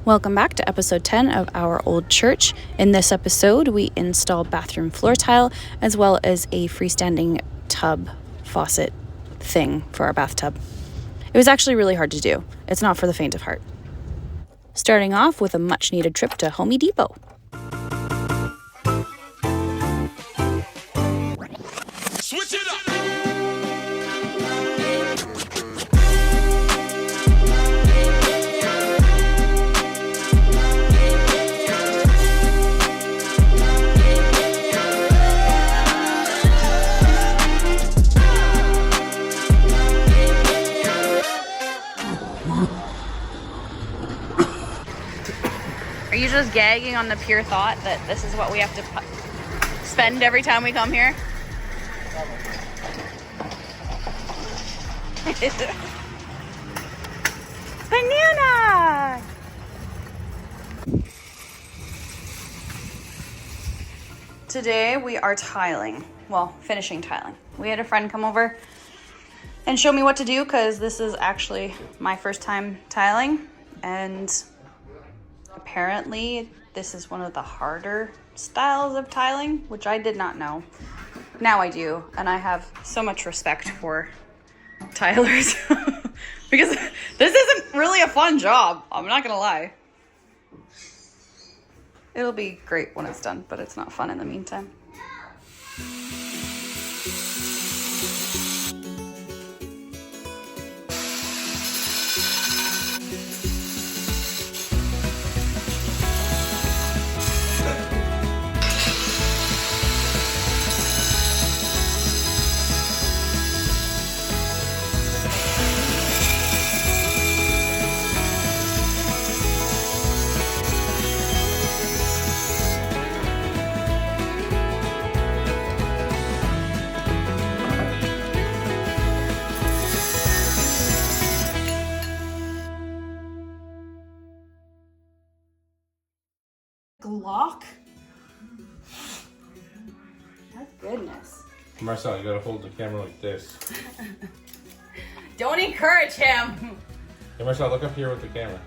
Welcome back to episode 10 of Our Old Church. In this episode, we installed bathroom floor tile as well as a freestanding tub faucet thing for our bathtub. It was actually really hard to do. It's not for the faint of heart. Starting off with a much needed trip to Home Depot. Switch it up. Are you just gagging on the pure thought that this is what we have to spend every time we come here? Banana! Today we are tiling. Well, finishing tiling. We had a friend come over and show me what to do because this is actually my first time tiling, and apparently this is one of the harder styles of tiling, which I did not know. Now I do, and I have so much respect for tilers because this isn't really a fun job. I'm not gonna lie. It'll be great when it's done, but it's not fun in the meantime. Glock? My goodness. Marcel, you gotta hold the camera like this. Don't encourage him. Hey Marcel, look up here with the camera.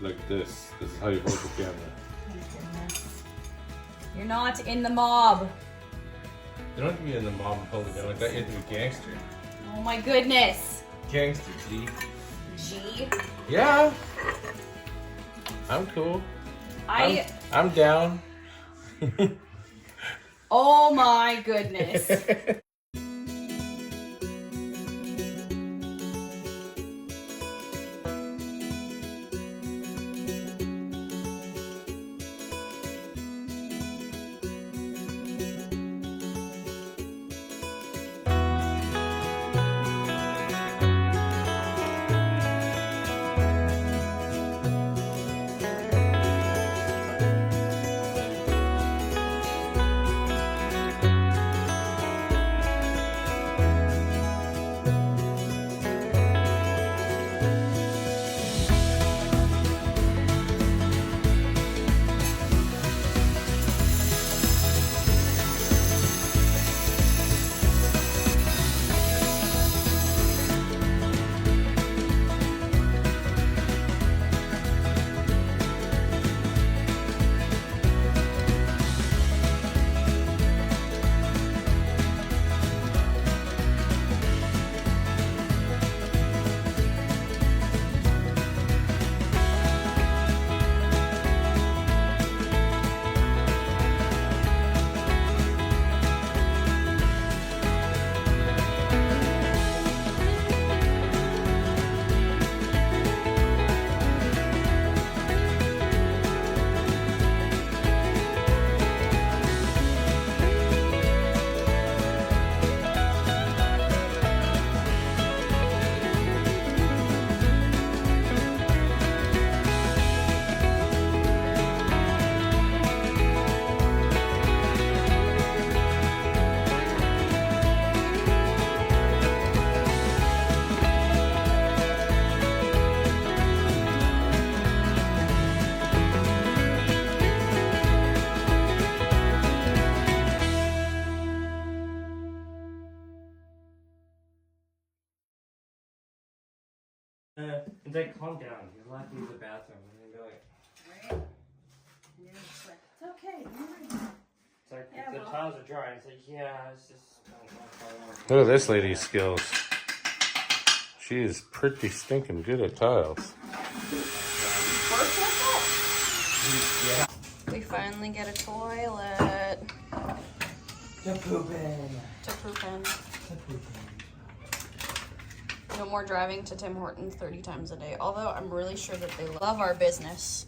Like this. This is how you hold the camera. You're not in the mob. You don't have to be in the mob and hold it down like that. You have to be gangster. Oh my goodness. Gangster, G. G? Yeah. I'm cool. I'm down. Oh my goodness. He's like, calm down. You're allowed to use the bathroom. And they're like, Right? And you're just like, it's okay. it's like, Yeah, the well. tiles are dry. It's like, yeah, it's just. Look at this lady's skills. She is pretty stinking good at tiles. Yeah. We finally get a toilet To poop in. to poop in. No more driving to Tim Hortons 30 times a day. Although I'm really sure that they love our business.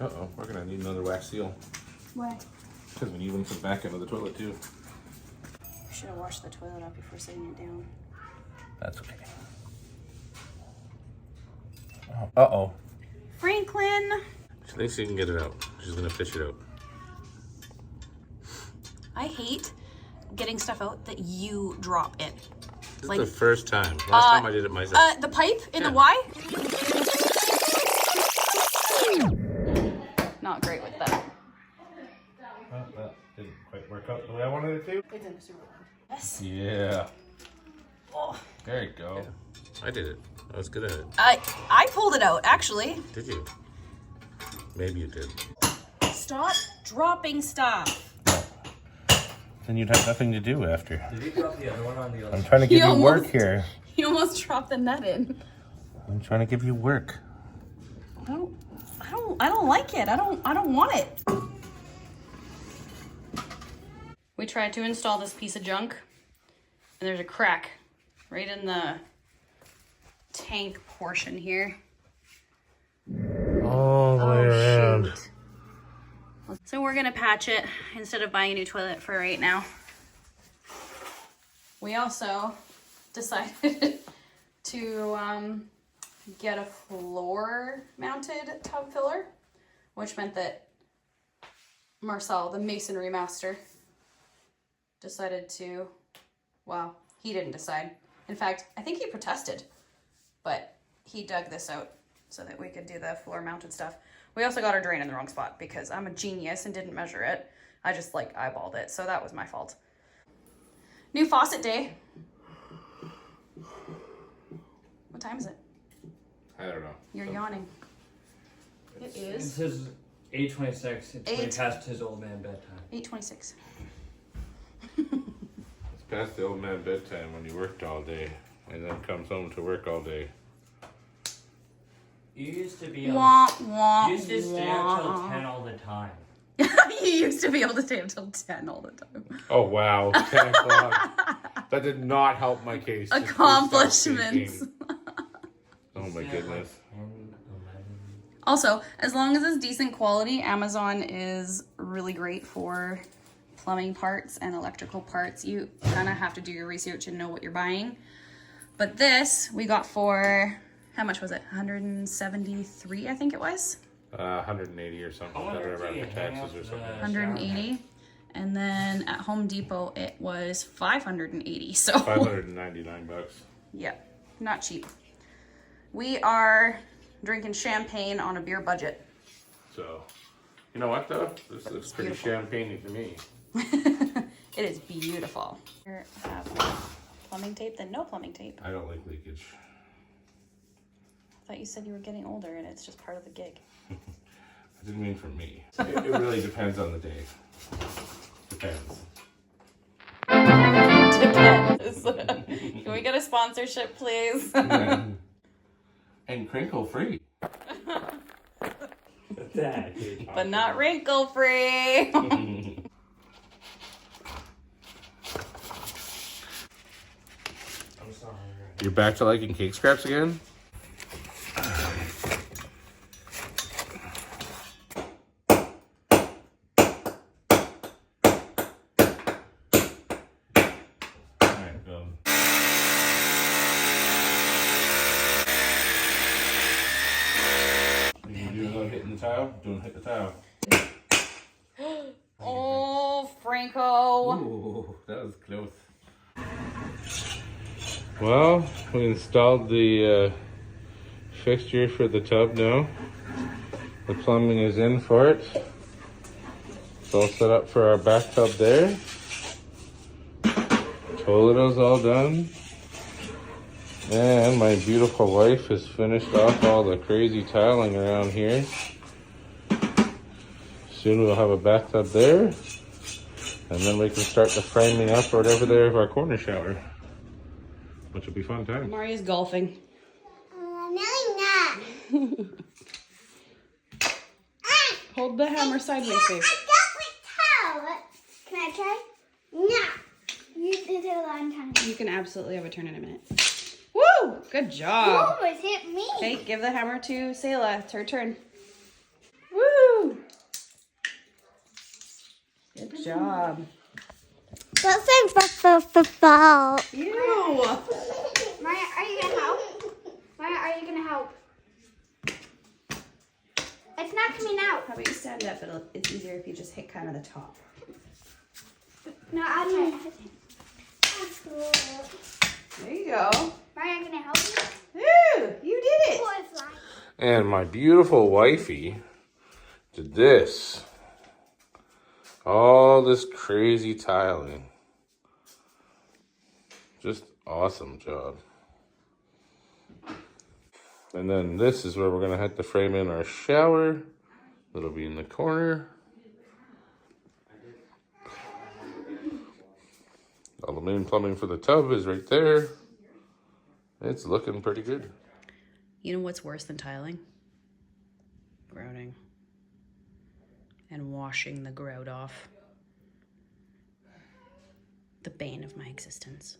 Uh-oh, we're gonna need another wax seal. Why? Because we need one for the back end of the toilet too. We should have washed the toilet up before setting it down. That's okay. Uh-oh. Franklin! She thinks she can get it out. She's gonna fish it out. I hate getting stuff out that you drop in. This Like, is the first time. Last time I did it myself. The pipe in Yeah. the Y? Not great with that. That didn't quite work out the way I wanted it to. It didn't super well. Yes. Yeah. Oh. There you go. I did it. I was good at it. I pulled it out, actually. Did you? Maybe you did. Stop dropping stuff. Then you'd have nothing to do after. Did you drop the other one on the other I'm side? trying to give You you work almost- here. You almost dropped the net in. I'm trying to give you work. I don't like it. I don't want it. We tried to install this piece of junk, and there's a crack right in the tank portion here. All the way around. shoot. So we're gonna patch it instead of buying a new toilet for right now. We also decided to get a floor mounted tub filler, which meant that Marcel, the masonry master, decided to, well, he didn't decide. In fact, I think he protested, but he dug this out so that we could do the floor mounted stuff. We also got our drain in the wrong spot because I'm a genius and didn't measure it. I just like eyeballed it, so that was my fault. New faucet day. What time is it? I don't know. You're yawning. It It is says 8:26. It's way 8. past his old man bedtime. 8:26. It's past the old man bedtime when you worked all day and then comes home to work all day. You used to be able Wah, wah, you used to stay up till wah. 10 all the time. You used to be able to stay up till 10 all the time. Oh, wow. 10 o'clock. That did not help my case. Just Accomplishments. stop speaking. Oh, my goodness. 10, 11. Also, as long as it's decent quality, Amazon is really great for plumbing parts and electrical parts. You kind of have to do your research and know what you're buying. But this we got for, how much was it? 173, I think it was. 180 or something. I wonder Better if around you for hang taxes up or something. the- 180. And then at Home Depot, it was 580. So, 599 bucks. yeah, not cheap. We are drinking champagne on a beer budget. So, you know what though? This looks pretty beautiful. champagne-y to me. It is beautiful. Here, have plumbing tape, then no plumbing tape. I don't like leakage. I thought you said you were getting older and it's just part of the gig. I didn't mean for me. It really depends on the day. Depends. Depends. Can we get a sponsorship, please? And crinkle free. That, dude. But not wrinkle free. I'm sorry. You're back to liking cake scraps again? Alright, go. Did you do it without hitting the tile? Don't hit the tile. Oh, Franco. Ooh, that was close. Well, we installed the fixture for the tub now. The plumbing is in for it. It's all set up for our bathtub there. toilet's all done. And my beautiful wife has finished off all the crazy tiling around here. Soon we'll have a bathtub there. And then we can start the framing up or whatever there of our corner shower. Which will be fun time. Maria's golfing. No, I'm not. Hold the hammer sideways, babe. I got my towel. Can I try? No. You did it a long time. You can absolutely have a turn in a minute. Woo! Good You job. almost hit me. Okay, give the hammer to Selah. It's her turn. Woo! Good job. That's a fall. Ew! Maya, are you gonna help? Maya, are you gonna help? It's not coming out. How about you stand up? It's easier if you just hit kind of the top. No, I'll try. That's cool. There you go. Maya, can I help you? Woo! You did it! Butterfly. And my beautiful wifey did this. All this crazy tiling. Just awesome job. And then this is where we're gonna have to frame in our shower. It'll be in the corner. All the main plumbing for the tub is right there. It's looking pretty good. You know what's worse than tiling? Grouting. And washing the grout off. The bane of my existence.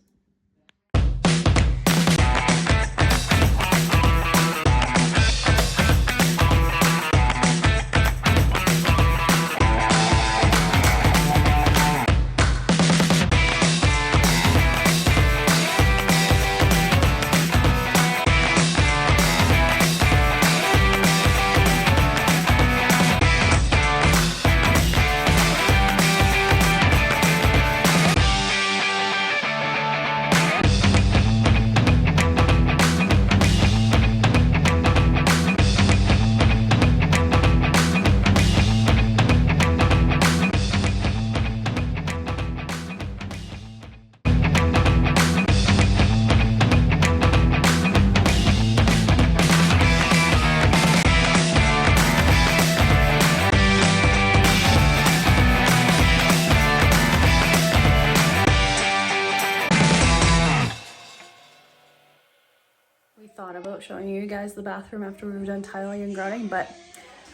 Thought about showing you guys the bathroom after we were done tiling and grouting, but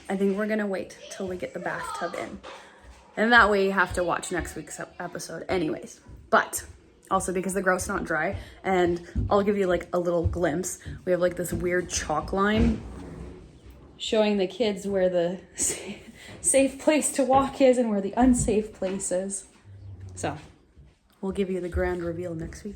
I think we're gonna wait till we get the bathtub in, and that way you have to watch next week's episode anyways. But also because the grout's not dry, and I'll give you like a little glimpse. We have like this weird chalk line showing the kids where the safe place to walk is and where the unsafe place is. So we'll give you the grand reveal next week.